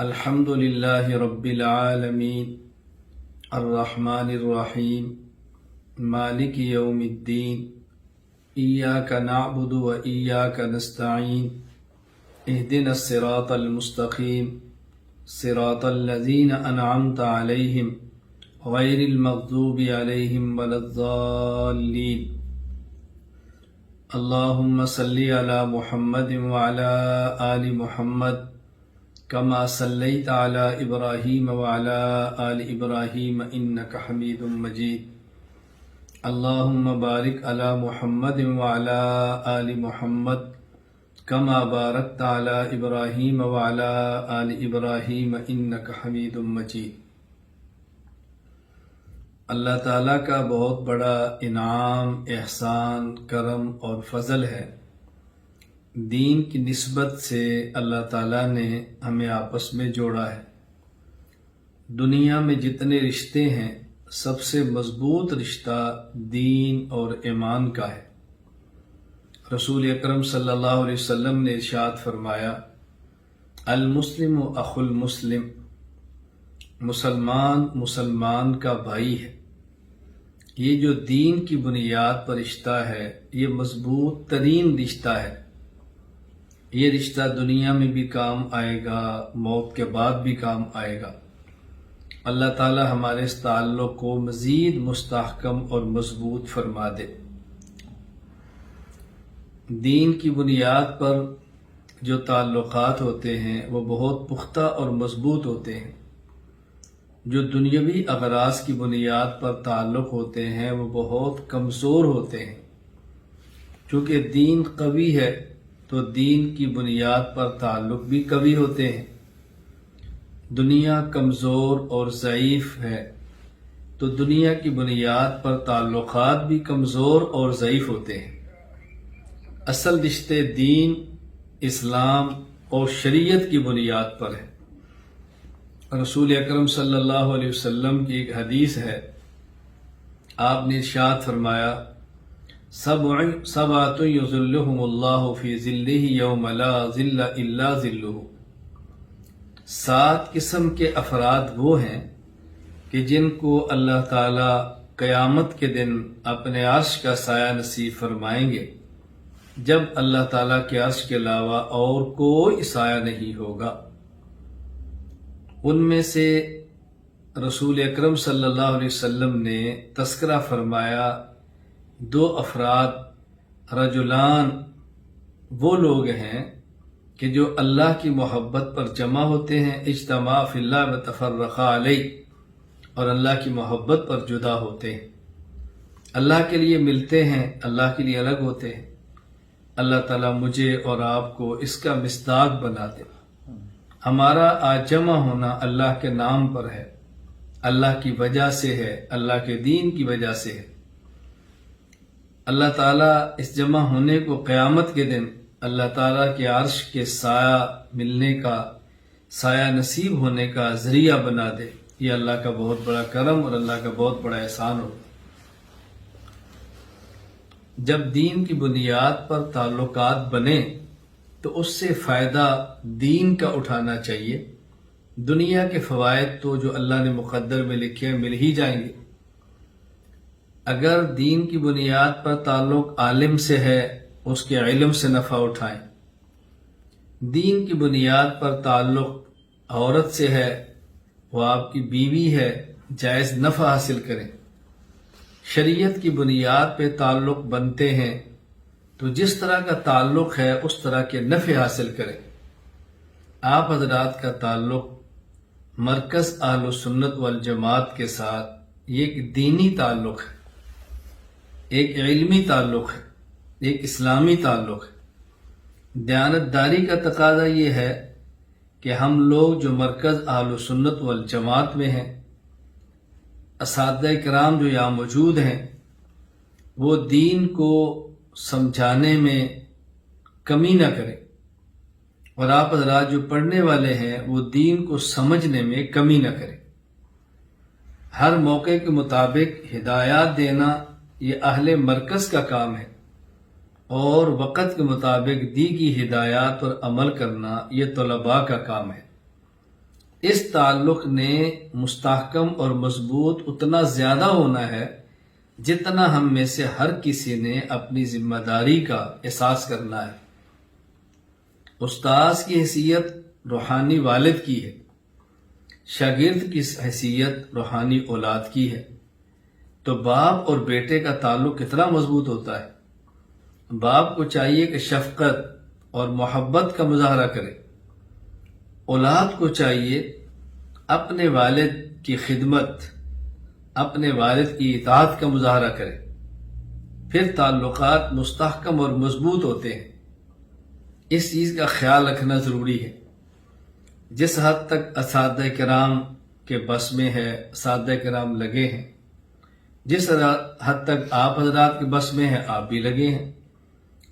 الحمد للہ رب العالمین الرحمن الرحیم مالک یوم الدین ایاک نعبد و ایاک نستعین اہدنا الصراط المستقیم صراط الذین انعمت علیہم غیر المغضوب علیہم ولا الضالین اللہم صلی علی محمد وعلی آل محمد كما صليت على إبراهيم وعلى آل إبراهيم إنك حميد مجيد اللهم بارك على محمد وعلى آل محمد كما باركت على إبراهيم وعلى آل إبراهيم إنك حميد مجيد۔ اللہ تعالیٰ کا بہت بڑا انعام، احسان، کرم اور فضل ہے۔ دین کی نسبت سے اللہ تعالیٰ نے ہمیں آپس میں جوڑا ہے۔ دنیا میں جتنے رشتے ہیں سب سے مضبوط رشتہ دین اور ایمان کا ہے۔ رسول اکرم صلی اللہ علیہ وسلم نے ارشاد فرمایا، المسلم اخو المسلم، مسلمان مسلمان کا بھائی ہے۔ یہ جو دین کی بنیاد پر رشتہ ہے یہ مضبوط ترین رشتہ ہے۔ یہ رشتہ دنیا میں بھی کام آئے گا، موت کے بعد بھی کام آئے گا۔ اللہ تعالی ہمارے اس تعلق کو مزید مستحکم اور مضبوط فرما دے۔ دین کی بنیاد پر جو تعلقات ہوتے ہیں وہ بہت پختہ اور مضبوط ہوتے ہیں۔ جو دنیاوی اغراض کی بنیاد پر تعلق ہوتے ہیں وہ بہت کمزور ہوتے ہیں۔ چونکہ دین قوی ہے تو دین کی بنیاد پر تعلق بھی قوی ہوتے ہیں۔ دنیا کمزور اور ضعیف ہے تو دنیا کی بنیاد پر تعلقات بھی کمزور اور ضعیف ہوتے ہیں۔ اصل رشتے دین، اسلام اور شریعت کی بنیاد پر ہے۔ رسول اکرم صلی اللہ علیہ وسلم کی ایک حدیث ہے، آپ نے ارشاد فرمایا، سبعۃ یظلھم اللہ فی ظلہ یوم لا ظل الا ظلہ۔ 7 قسم کے افراد وہ ہیں کہ جن کو اللہ تعالی قیامت کے دن اپنے عرش کا سایہ نصیب فرمائیں گے، جب اللہ تعالیٰ کے عرش کے علاوہ اور کوئی سایہ نہیں ہوگا۔ ان میں سے رسول اکرم صلی اللہ علیہ وسلم نے تذکرہ فرمایا 2 افراد، رجلان وہ لوگ ہیں کہ جو اللہ کی محبت پر جمع ہوتے ہیں، اجتماع فی اللہ و تفرقا علیہ، اور اللہ کی محبت پر جدا ہوتے ہیں۔ اللہ کے لیے ملتے ہیں، اللہ کے لیے الگ ہوتے ہیں۔ اللہ تعالیٰ مجھے اور آپ کو اس کا مصداق بنا دے۔ ہمارا آج جمع ہونا اللہ کے نام پر ہے، اللہ کی وجہ سے ہے، اللہ کے دین کی وجہ سے ہے۔ اللہ تعالیٰ اس جمع ہونے کو قیامت کے دن اللہ تعالیٰ کے عرش کے سایہ ملنے کا، سایہ نصیب ہونے کا ذریعہ بنا دے۔ یہ اللہ کا بہت بڑا کرم اور اللہ کا بہت بڑا احسان ہو۔ جب دین کی بنیاد پر تعلقات بنے تو اس سے فائدہ دین کا اٹھانا چاہیے۔ دنیا کے فوائد تو جو اللہ نے مقدر میں لکھے مل ہی جائیں گے۔ اگر دین کی بنیاد پر تعلق عالم سے ہے، اس کے علم سے نفع اٹھائیں۔ دین کی بنیاد پر تعلق عورت سے ہے، وہ آپ کی بیوی ہے، جائز نفع حاصل کریں۔ شریعت کی بنیاد پہ تعلق بنتے ہیں تو جس طرح کا تعلق ہے اس طرح کے نفع حاصل کریں۔ آپ حضرات کا تعلق مرکز اہل سنت والجماعت کے ساتھ یہ ایک دینی تعلق ہے، ایک علمی تعلق ہے، ایک اسلامی تعلق ہے۔ دیانتداری کا تقاضا یہ ہے کہ ہم لوگ جو مرکز اہل سنت والجماعت میں ہیں، اساتذہ کرام جو یہاں موجود ہیں، وہ دین کو سمجھانے میں کمی نہ کریں، اور آپ حضرات جو پڑھنے والے ہیں وہ دین کو سمجھنے میں کمی نہ کریں۔ ہر موقع کے مطابق ہدایات دینا یہ اہل مرکز کا کام ہے، اور وقت کے مطابق دی گئی ہدایات پر عمل کرنا یہ طلباء کا کام ہے۔ اس تعلق نے مستحکم اور مضبوط اتنا زیادہ ہونا ہے جتنا ہم میں سے ہر کسی نے اپنی ذمہ داری کا احساس کرنا ہے۔ استاذ کی حیثیت روحانی والد کی ہے، شاگرد کی حیثیت روحانی اولاد کی ہے۔ تو باپ اور بیٹے کا تعلق کتنا مضبوط ہوتا ہے۔ باپ کو چاہیے کہ شفقت اور محبت کا مظاہرہ کرے، اولاد کو چاہیے اپنے والد کی خدمت، اپنے والد کی اطاعت کا مظاہرہ کرے، پھر تعلقات مستحکم اور مضبوط ہوتے ہیں۔ اس چیز کا خیال رکھنا ضروری ہے۔ جس حد تک اساتذہ کرام کے بس میں ہے، اساتذہ کرام لگے ہیں، جس حد تک آپ حضرات کے بس میں ہے آپ بھی لگے ہیں۔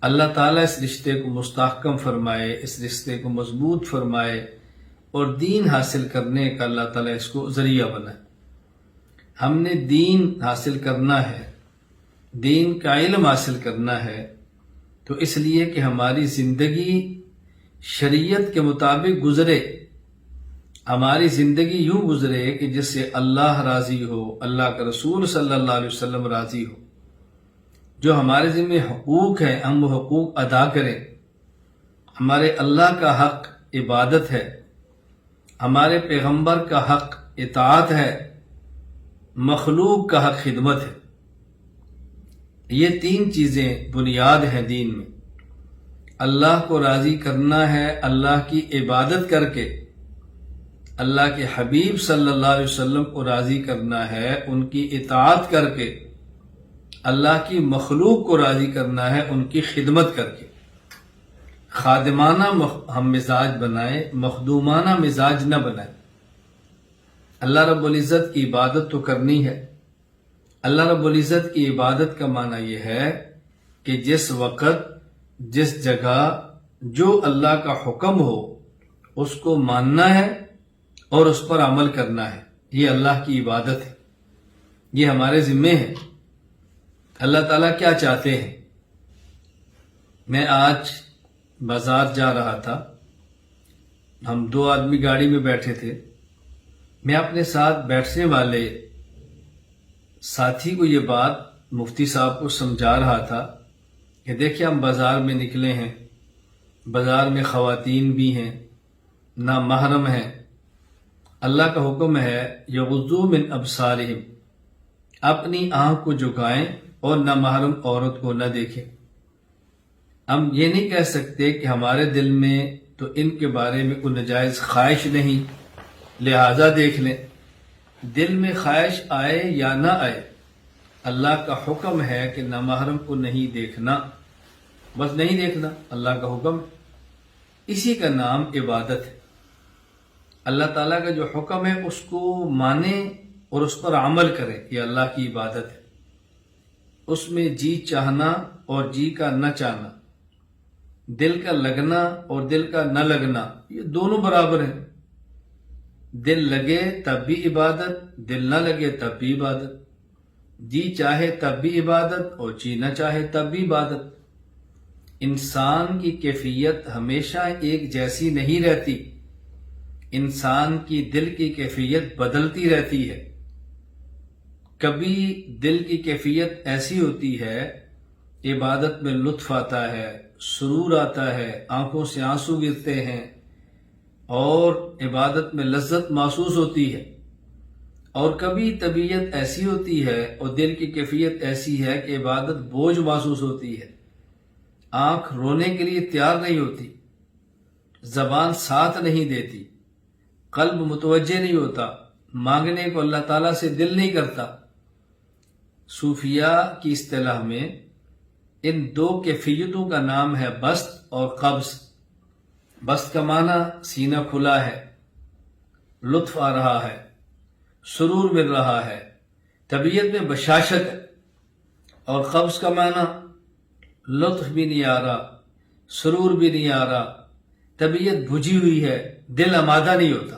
اللہ تعالیٰ اس رشتے کو مستحکم فرمائے، اس رشتے کو مضبوط فرمائے اور دین حاصل کرنے کا اللہ تعالیٰ اس کو ذریعہ بنائے۔ ہم نے دین حاصل کرنا ہے، دین کا علم حاصل کرنا ہے، تو اس لیے کہ ہماری زندگی شریعت کے مطابق گزرے، ہماری زندگی یوں گزرے کہ جس سے اللہ راضی ہو، اللہ کا رسول صلی اللہ علیہ وسلم راضی ہو۔ جو ہمارے ذمہ حقوق ہیں ہم وہ حقوق ادا کریں۔ ہمارے اللہ کا حق عبادت ہے، ہمارے پیغمبر کا حق اطاعت ہے، مخلوق کا حق خدمت ہے۔ یہ تین چیزیں بنیاد ہیں دین میں۔ اللہ کو راضی کرنا ہے اللہ کی عبادت کر کے، اللہ کے حبیب صلی اللہ علیہ وسلم کو راضی کرنا ہے ان کی اطاعت کر کے، اللہ کی مخلوق کو راضی کرنا ہے ان کی خدمت کر کے۔ خادمانہ ہم مزاج بنائیں، مخدومانہ مزاج نہ بنائیں۔ اللہ رب العزت کی عبادت تو کرنی ہے۔ اللہ رب العزت کی عبادت کا معنی یہ ہے کہ جس وقت جس جگہ جو اللہ کا حکم ہو اس کو ماننا ہے اور اس پر عمل کرنا ہے، یہ اللہ کی عبادت ہے، یہ ہمارے ذمے ہے۔ اللہ تعالیٰ کیا چاہتے ہیں؟ میں آج بازار جا رہا تھا، ہم 2 آدمی گاڑی میں بیٹھے تھے، میں اپنے ساتھ بیٹھنے والے ساتھی کو یہ بات مفتی صاحب کو سمجھا رہا تھا کہ دیکھیں ہم بازار میں نکلے ہیں، بازار میں خواتین بھی ہیں، نامحرم ہیں، اللہ کا حکم ہے یغضوا من ابصارہم، اپنی آنکھ کو جھکائیں اور نامحرم عورت کو نہ دیکھیں۔ ہم یہ نہیں کہہ سکتے کہ ہمارے دل میں تو ان کے بارے میں کوئی ناجائز خواہش نہیں لہذا دیکھ لیں۔ دل میں خواہش آئے یا نہ آئے، اللہ کا حکم ہے کہ نامحرم کو نہیں دیکھنا، بس نہیں دیکھنا، اللہ کا حکم ہے۔ اسی کا نام عبادت ہے۔ اللہ تعالیٰ کا جو حکم ہے اس کو مانیں اور اس پر عمل کریں، یہ اللہ کی عبادت ہے۔ اس میں جی چاہنا اور جی کا نہ چاہنا، دل کا لگنا اور دل کا نہ لگنا، یہ دونوں برابر ہیں۔ دل لگے تب بھی عبادت، دل نہ لگے تب بھی عبادت، جی چاہے تب بھی عبادت اور جی نہ چاہے تب بھی عبادت۔ انسان کی کیفیت ہمیشہ ایک جیسی نہیں رہتی، انسان کی دل کی کیفیت بدلتی رہتی ہے۔ کبھی دل کی کیفیت ایسی ہوتی ہے، عبادت میں لطف آتا ہے، سرور آتا ہے، آنکھوں سے آنسو گرتے ہیں اور عبادت میں لذت محسوس ہوتی ہے، اور کبھی طبیعت ایسی ہوتی ہے اور دل کی کیفیت ایسی ہے کہ عبادت بوجھ محسوس ہوتی ہے، آنکھ رونے کے لیے تیار نہیں ہوتی، زبان ساتھ نہیں دیتی، قلب متوجہ نہیں ہوتا، مانگنے کو اللہ تعالیٰ سے دل نہیں کرتا۔ صوفیاء کی اصطلاح میں ان 2 کیفیتوں کا نام ہے بسط اور قبض۔ بسط کا معنی سینہ کھلا ہے، لطف آ رہا ہے، سرور مل رہا ہے، طبیعت میں بشاشت ہے، اور قبض کا معنی لطف بھی نہیں آ رہا، سرور بھی نہیں آ رہا، طبیعت بجھی ہوئی ہے، دل آمادہ نہیں ہوتا۔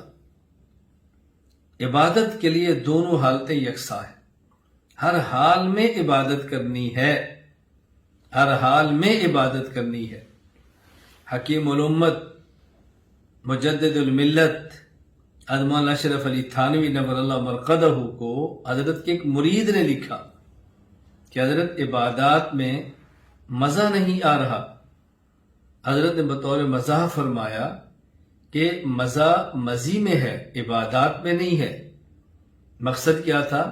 عبادت کے لیے دونوں حالتیں یکساں ہیں، ہر حال میں عبادت کرنی ہے، ہر حال میں عبادت کرنی ہے۔ حکیم الامت، مجدد الملت مولانا اشرف علی تھانوی نور اللہ مرقدہ کو حضرت کے ایک مرید نے لکھا کہ حضرت عبادات میں مزہ نہیں آ رہا. حضرت نے بطور مزاح فرمایا کہ مزہ مزی میں ہے، عبادات میں نہیں ہے. مقصد کیا تھا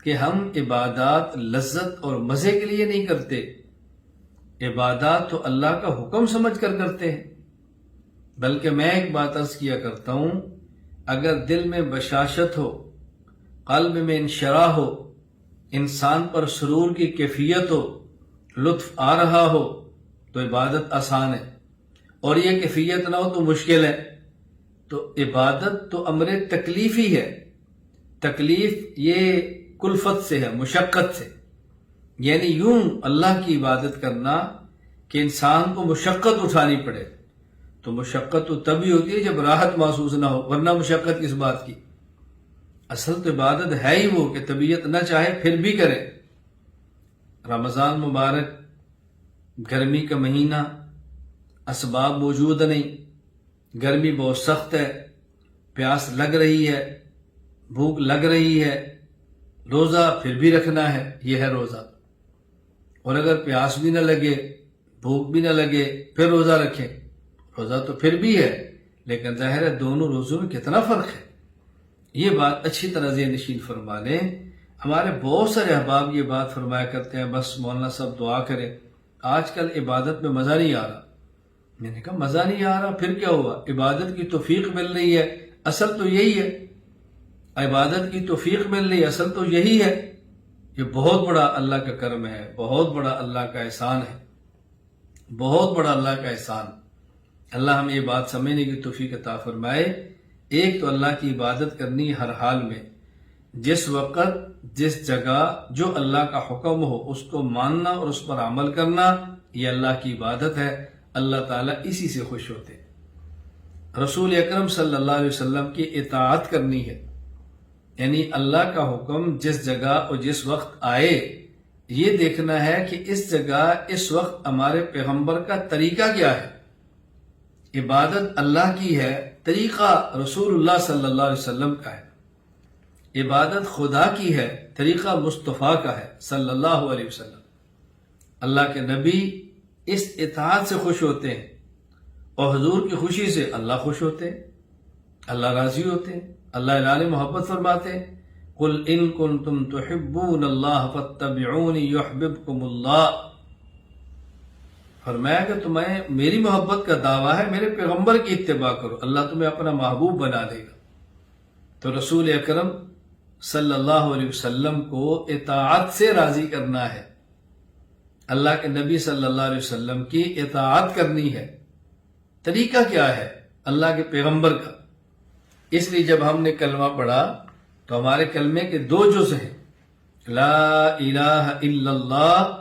کہ ہم عبادات لذت اور مزے کے لیے نہیں کرتے، عبادات تو اللہ کا حکم سمجھ کر کرتے ہیں. بلکہ میں ایک بات عرض کیا کرتا ہوں، اگر دل میں بشاشت ہو، قلب میں انشراح ہو، انسان پر سرور کی کیفیت ہو، لطف آ رہا ہو تو عبادت آسان ہے، اور یہ کیفیت نہ ہو تو مشکل ہے. تو عبادت تو امر تکلیفی ہے. تکلیف یہ کلفت سے ہے، مشقت سے، یعنی یوں اللہ کی عبادت کرنا کہ انسان کو مشقت اٹھانی پڑے. تو مشقت تو تبھی ہوتی ہے جب راحت محسوس نہ ہو، ورنہ مشقت کس بات کی. اصل تو عبادت ہے ہی وہ کہ طبیعت نہ چاہے پھر بھی کرے. رمضان مبارک، گرمی کا مہینہ، اسباب موجود نہیں، گرمی بہت سخت ہے، پیاس لگ رہی ہے، بھوک لگ رہی ہے، روزہ پھر بھی رکھنا ہے، یہ ہے روزہ. اور اگر پیاس بھی نہ لگے، بھوک بھی نہ لگے، پھر روزہ رکھیں، روزہ تو پھر بھی ہے، لیکن ظاہر ہے دونوں روزوں میں کتنا فرق ہے. یہ بات اچھی طرح ذہن نشین فرما لیں. ہمارے بہت سارے احباب یہ بات فرمایا کرتے ہیں، بس مولانا صاحب دعا کریں، آج کل عبادت میں مزہ نہیں آ رہا. میں نے کہا مزہ نہیں آ رہا پھر کیا ہوا؟ عبادت کی توفیق مل رہی ہے، اصل تو یہی ہے. عبادت کی توفیق مل رہی ہے، اصل تو یہی ہے. یہ بہت بڑا اللہ کا کرم ہے، بہت بڑا اللہ کا احسان ہے، بہت بڑا اللہ کا احسان. اللہ ہمیں یہ بات سمجھنے کی توفیق عطا فرمائے. ایک تو اللہ کی عبادت کرنی ہر حال میں، جس وقت جس جگہ جو اللہ کا حکم ہو اس کو ماننا اور اس پر عمل کرنا، یہ اللہ کی عبادت ہے. اللہ تعالیٰ اسی سے خوش ہوتے. رسول اکرم صلی اللہ علیہ وسلم کی اطاعت کرنی ہے، یعنی اللہ کا حکم جس جگہ اور جس وقت آئے یہ دیکھنا ہے کہ اس جگہ اس وقت ہمارے پیغمبر کا طریقہ کیا ہے. عبادت اللہ کی ہے، طریقہ رسول اللہ صلی اللہ علیہ وسلم کا ہے. عبادت خدا کی ہے، طریقہ مصطفیٰ کا ہے صلی اللہ علیہ وسلم. اللہ کے نبی اس اطاعت سے خوش ہوتے ہیں، اور حضور کی خوشی سے اللہ خوش ہوتے ہیں، اللہ راضی ہوتے ہیں. اللہ اعلان محبت فرماتے ہیں، قل ان کنتم تحبون اللہ فاتبعونی یحببکم اللہ. فرمایا کہ تمہیں میری محبت کا دعویٰ ہے، میرے پیغمبر کی اتباع کرو، اللہ تمہیں اپنا محبوب بنا دے گا. تو رسول اکرم صلی اللہ علیہ وسلم کو اطاعت سے راضی کرنا ہے، اللہ کے نبی صلی اللہ علیہ وسلم کی اطاعت کرنی ہے. طریقہ کیا ہے؟ اللہ کے پیغمبر کا. اس لیے جب ہم نے کلمہ پڑھا تو ہمارے کلمے کے دو جز ہیں، لا الہ الا اللہ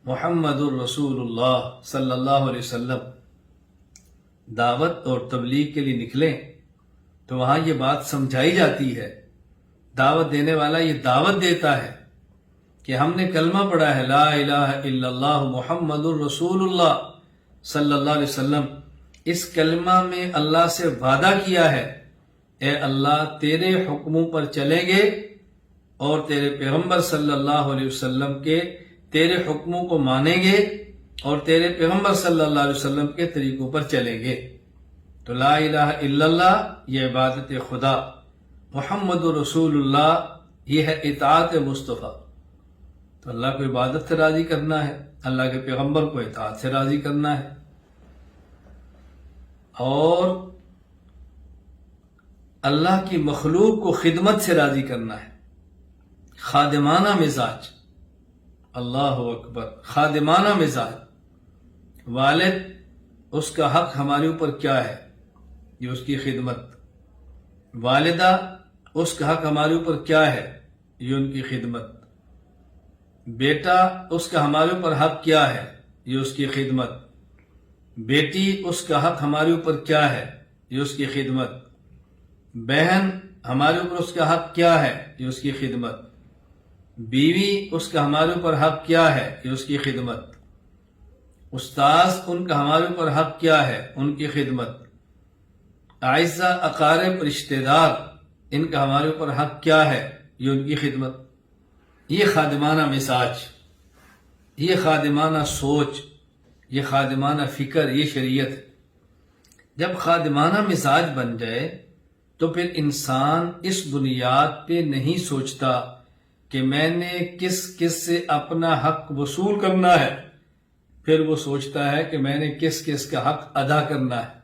محمد الرسول اللہ صلی اللہ علیہ وسلم. دعوت اور تبلیغ کے لیے نکلیں تو وہاں یہ بات سمجھائی جاتی ہے. دعوت دینے والا یہ دعوت دیتا ہے کہ ہم نے کلمہ پڑھا ہے، لا الہ الا اللہ محمد الرسول اللہ صلی اللہ علیہ وسلم. اس کلمہ میں اللہ سے وعدہ کیا ہے، اے اللہ تیرے حکموں پر چلیں گے اور تیرے پیغمبر صلی اللہ علیہ وسلم کے تیرے حکموں کو مانیں گے اور تیرے پیغمبر صلی اللہ علیہ وسلم کے طریقوں پر چلیں گے. تو لا الہ الا اللہ یہ عبادت خدا، محمد رسول اللہ یہ ہے اطاعت مصطفیٰ. تو اللہ کو عبادت سے راضی کرنا ہے، اللہ کے پیغمبر کو اطاعت سے راضی کرنا ہے، اور اللہ کی مخلوق کو خدمت سے راضی کرنا ہے. خادمانہ مزاج، اللہ اکبر، خادمانہ مزاج. والد اس کا حق ہمارے اوپر کیا ہے؟ یہ اس کی خدمت. والدہ اس کا حق ہمارے اوپر کیا ہے؟ یہ ان کی خدمت. بیٹا اس کا ہمارے اوپر حق کیا ہے؟ یہ اس کی خدمت. بیٹی اس کا حق ہمارے اوپر کیا ہے؟ یہ اس کی خدمت. بہن ہمارے اوپر اس کا حق کیا ہے؟ یہ اس کی خدمت. بیوی اس کا ہمارے اوپر حق کیا ہے؟ یہ اس کی خدمت. استاذ ان کا ہمارے اوپر حق کیا ہے؟ ان کی خدمت. اعزہ اقارب رشتہ دار، ان کا ہمارے اوپر حق کیا ہے؟ یہ ان کی خدمت، یہ خادمانہ مزاج، یہ خادمانہ سوچ، یہ خادمانہ فکر، یہ شریعت ہے۔ جب خادمانہ مزاج بن جائے تو پھر انسان اس بنیاد پہ نہیں سوچتا کہ میں نے کس کس سے اپنا حق وصول کرنا ہے، پھر وہ سوچتا ہے کہ میں نے کس کس کا حق ادا کرنا ہے۔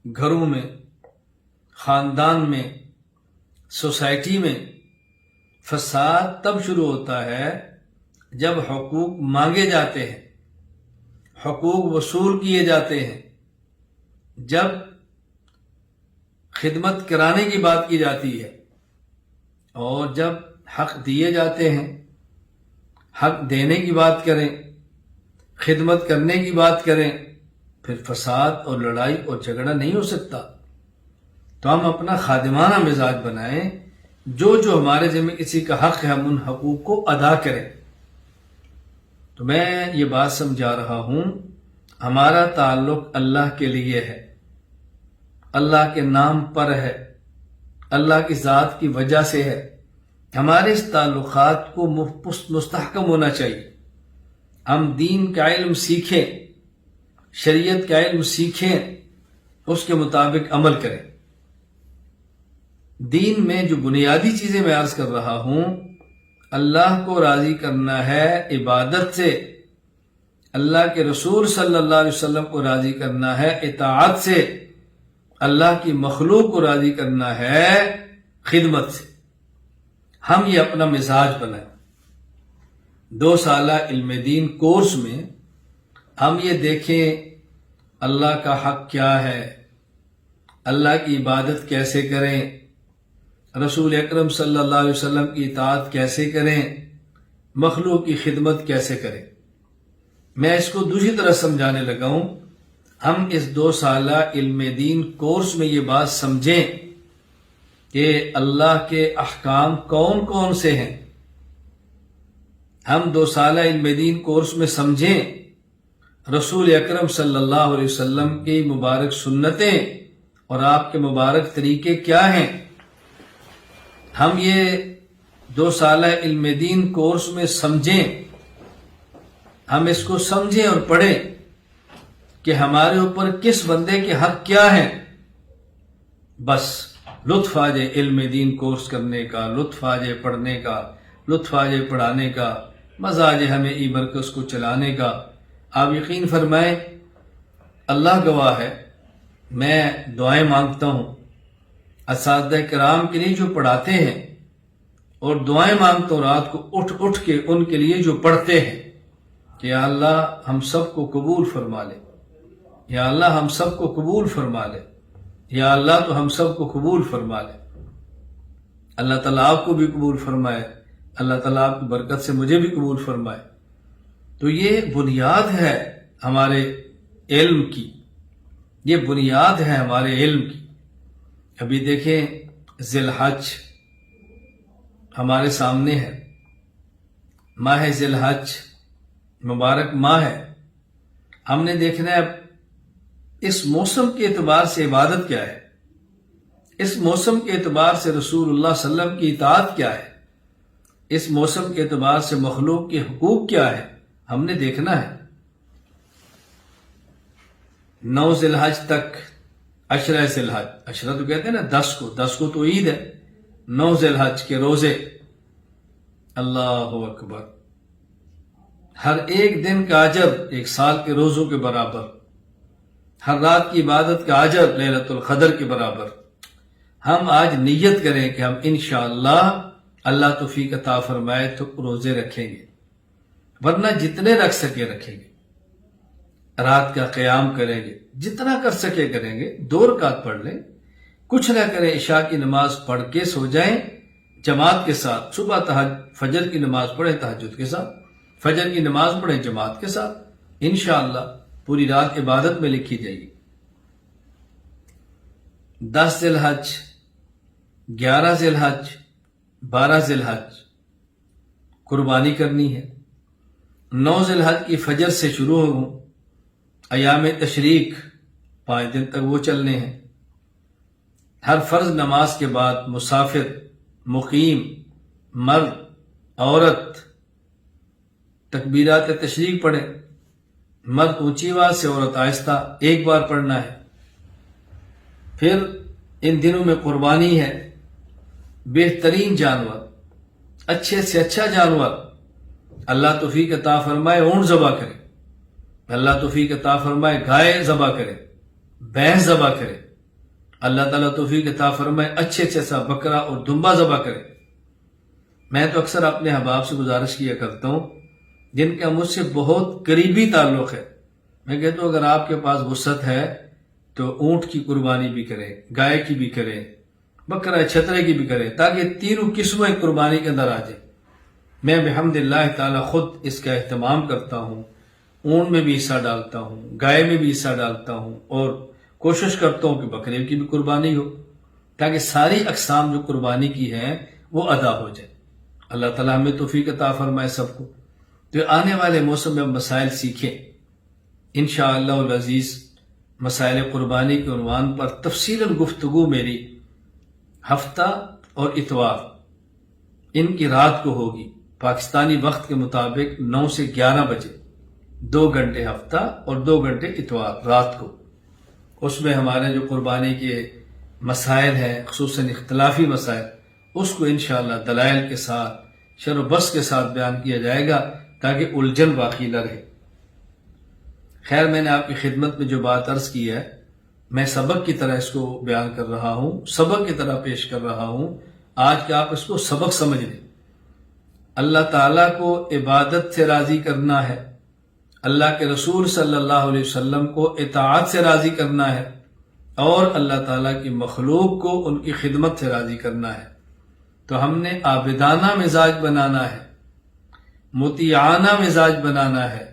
گھروں میں، خاندان میں، سوسائٹی میں فساد تب شروع ہوتا ہے جب حقوق مانگے جاتے ہیں، حقوق وصول کیے جاتے ہیں، جب خدمت کرانے کی بات کی جاتی ہے، اور جب حق دیے جاتے ہیں، حق دینے کی بات کریں، خدمت کرنے کی بات کریں، پھر فساد اور لڑائی اور جھگڑا نہیں ہو سکتا۔ تو ہم اپنا خادمانہ مزاج بنائیں، جو ہمارے ذمہ کسی کا حق ہے ہم ان حقوق کو ادا کریں۔ تو میں یہ بات سمجھا رہا ہوں، ہمارا تعلق اللہ کے لیے ہے، اللہ کے نام پر ہے، اللہ کی ذات کی وجہ سے ہے۔ ہمارے اس تعلقات کو مستحکم ہونا چاہیے۔ ہم دین کا علم سیکھیں، شریعت کا علم سیکھیں، اس کے مطابق عمل کریں۔ دین میں جو بنیادی چیزیں میں عرض کر رہا ہوں، اللہ کو راضی کرنا ہے عبادت سے، اللہ کے رسول صلی اللہ علیہ وسلم کو راضی کرنا ہے اطاعت سے، اللہ کی مخلوق کو راضی کرنا ہے خدمت سے۔ ہم یہ اپنا مزاج بنائیں۔ 2 سالہ علم دین کورس میں ہم یہ دیکھیں اللہ کا حق کیا ہے، اللہ کی عبادت کیسے کریں، رسول اکرم صلی اللہ علیہ وسلم کی اطاعت کیسے کریں، مخلوق کی خدمت کیسے کریں۔ میں اس کو دوسری طرح سمجھانے لگا ہوں۔ ہم اس 2 سالہ علم دین کورس میں یہ بات سمجھیں کہ اللہ کے احکام کون کون سے ہیں۔ ہم 2 سالہ علم دین کورس میں سمجھیں رسول اکرم صلی اللہ علیہ وسلم کی مبارک سنتیں اور آپ کے مبارک طریقے کیا ہیں۔ ہم یہ 2 سالہ علم دین کورس میں سمجھیں، ہم اس کو سمجھیں اور پڑھیں کہ ہمارے اوپر کس بندے کے حق کیا ہیں۔ بس لطف آ جائے علم دین کورس کرنے کا، لطف آ جائے پڑھنے کا، لطف آ جائے پڑھانے کا، مزہ آ جائے ہمیں ای مرکز کو چلانے کا۔ آپ یقین فرمائیں، اللہ گواہ ہے، میں دعائیں مانگتا ہوں اساتذہ کرام کے لیے جو پڑھاتے ہیں، اور دعائیں مانگتا ہوں رات کو اٹھ کے ان کے لیے جو پڑھتے ہیں کہ یا اللہ ہم سب کو قبول فرما لے، یا اللہ ہم سب کو قبول فرما لے، یا اللہ تو ہم سب کو قبول فرما لے۔ اللہ تعالیٰ آپ کو بھی قبول فرمائے، اللہ تعالیٰ آپ کی برکت سے مجھے بھی قبول فرمائے۔ تو یہ بنیاد ہے ہمارے علم کی، یہ بنیاد ہے ہمارے علم کی۔ ابھی دیکھیں ذی الحج ہمارے سامنے ہے، ماہ ذی الحج مبارک ماہ ہے۔ ہم نے دیکھنا ہے اس موسم کے اعتبار سے عبادت کیا ہے، اس موسم کے اعتبار سے رسول اللہ صلی اللہ علیہ وسلم کی اطاعت کیا ہے، اس موسم کے اعتبار سے مخلوق کے حقوق کیا ہے، ہم نے دیکھنا ہے۔ 9 ذی الحج تک، عشرہ ذی الحج، عشرہ تو کہتے ہیں نا 10 کو تو عید ہے، 9 ذی الحج کے روزے، اللہ اکبر، ہر ایک دن کا اجر 1 سال کے روزوں کے برابر، ہر رات کی عبادت کا اجر لیلۃ القدر کے برابر۔ ہم آج نیت کریں کہ ہم انشاءاللہ اللہ توفیق عطا فرمائے تو روزے رکھیں گے، ورنہ جتنے رکھ سکے رکھیں گے، رات کا قیام کریں گے، جتنا کر سکے کریں گے، 2 رکعت پڑھ لیں، کچھ نہ کریں، عشاء کی نماز پڑھ کے سو جائیں جماعت کے ساتھ، صبح فجر کی نماز پڑھیں تہجد کے ساتھ، فجر کی نماز پڑھیں جماعت کے ساتھ، انشاءاللہ پوری رات عبادت میں لکھی جائے گی۔ 10 ذی الحج، 11 ذی الحج، 12 ذی الحج قربانی کرنی ہے۔ 9 ذی الحج کی فجر سے شروع ہوں، ایام تشریق 5 دن تک وہ چلنے ہیں۔ ہر فرض نماز کے بعد مسافر، مقیم، مرد، عورت تکبیرات تشریق پڑھیں۔ مرد اونچی آواز سے، عورت آہستہ، ایک بار پڑھنا ہے۔ پھر ان دنوں میں قربانی ہے، بہترین جانور، اچھے سے اچھا جانور اللہ توفیق عطا فرمائے اونٹ ذبح کرے، اللہ توفیق عطا فرمائے گائے ذبح کرے، بھینس ذبح کرے، اللہ تعالیٰ توفیق عطا فرمائے اچھے سے اچھا بکرا اور دمبا ذبح کرے۔ میں تو اکثر اپنے احباب سے گزارش کیا کرتا ہوں جن کا مجھ سے بہت قریبی تعلق ہے، میں کہتا ہوں اگر آپ کے پاس وسعت ہے تو اونٹ کی قربانی بھی کریں، گائے کی بھی کریں، بکرا چھترے کی بھی کریں، تاکہ تینوں قسمیں قربانی کے اندر آ جائیں۔ میں بحمد اللہ تعالیٰ خود اس کا اہتمام کرتا ہوں، اونٹ میں بھی حصہ ڈالتا ہوں، گائے میں بھی حصہ ڈالتا ہوں، اور کوشش کرتا ہوں کہ بکرے کی بھی قربانی ہو، تاکہ ساری اقسام جو قربانی کی ہیں وہ ادا ہو جائے۔ اللہ تعالیٰ ہمیں توفیق عطا فرمائے سب کو۔ تو آنے والے موسم میں مسائل سیکھیں انشاءاللہ العزیز۔ مسائل قربانی کے عنوان پر تفصیلاً گفتگو میری ہفتہ اور اتوار ان کی رات کو ہوگی، پاکستانی وقت کے مطابق 9 سے 11 بجے، 2 گھنٹے ہفتہ اور 2 گھنٹے اتوار رات کو۔ اس میں ہمارے جو قربانی کے مسائل ہیں، خصوصاً اختلافی مسائل، اس کو انشاءاللہ دلائل کے ساتھ، شر و بس کے ساتھ بیان کیا جائے گا تاکہ الجھن باقی نہ رہے۔ خیر، میں نے آپ کی خدمت میں جو بات عرض کی ہے، میں سبق کی طرح اس کو بیان کر رہا ہوں، سبق کی طرح پیش کر رہا ہوں۔ آج کے آپ اس کو سبق سمجھ لیں۔ اللہ تعالیٰ کو عبادت سے راضی کرنا ہے، اللہ کے رسول صلی اللہ علیہ وسلم کو اطاعت سے راضی کرنا ہے، اور اللہ تعالیٰ کی مخلوق کو ان کی خدمت سے راضی کرنا ہے۔ تو ہم نے عابدانہ مزاج بنانا ہے، مطیعانہ مزاج بنانا ہے،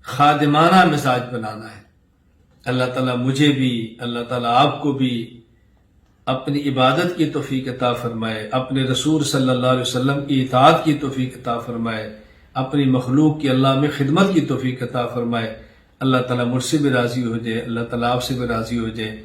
خادمانہ مزاج بنانا ہے۔ اللہ تعالیٰ مجھے بھی، اللہ تعالیٰ آپ کو بھی اپنی عبادت کی توفیق عطا فرمائے، اپنے رسول صلی اللہ علیہ وسلم کی اطاعت کی توفیق عطا فرمائے، اپنی مخلوق کی اللہ میں خدمت کی توفیق عطا فرمائے۔ اللہ تعالیٰ مجھ سے بھی راضی ہو جائے، اللہ تعالیٰ آپ سے بھی راضی ہو جائے۔